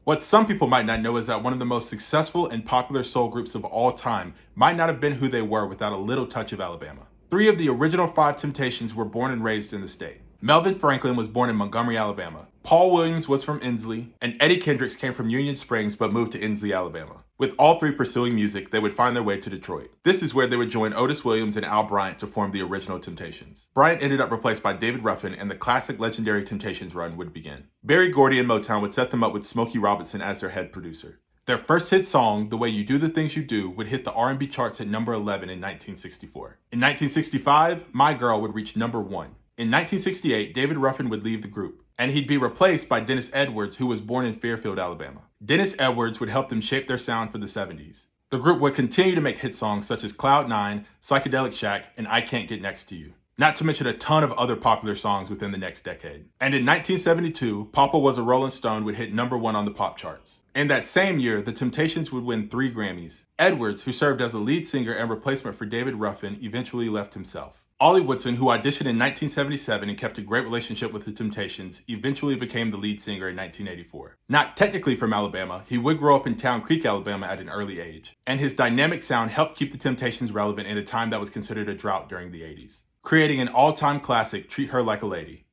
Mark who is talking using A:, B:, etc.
A: What some people might not know is that one of the most successful and popular soul groups of all time might not have been who they were without a little touch of Alabama. Three of the original five Temptations were born and raised in the state. Melvin Franklin was born in Montgomery, Alabama. Paul Williams was from Inslee, and Eddie Kendricks came from Union Springs but moved to Inslee, Alabama. With all three pursuing music, they would find their way to Detroit. This is where they would join Otis Williams and Al Bryant to form the original Temptations. Bryant ended up replaced by David Ruffin, and the classic legendary Temptations run would begin. Barry Gordy and Motown would set them up with Smokey Robinson as their head producer. Their first hit song, The Way You Do the Things You Do, would hit the R&B charts at number 11 in 1964. In 1965, My Girl would reach number 1. In 1968, David Ruffin would leave the group, and he'd be replaced by Dennis Edwards, who was born in Fairfield, Alabama. Dennis Edwards would help them shape their sound for the 70s. The group would continue to make hit songs such as Cloud 9, Psychedelic Shack, and I Can't Get Next to You. Not to mention a ton of other popular songs within the next decade. And in 1972, Papa Was a Rolling Stone would hit number 1 on the pop charts. In that same year, the Temptations would win 3 Grammys. Edwards, who served as the lead singer and replacement for David Ruffin, eventually left himself. Ollie Woodson, who auditioned in 1977 and kept a great relationship with the Temptations, eventually became the lead singer in 1984. Not technically from Alabama, he would grow up in Town Creek, Alabama at an early age. And his dynamic sound helped keep the Temptations relevant in a time that was considered a drought during the 80s, creating an all-time classic, Treat Her Like a Lady.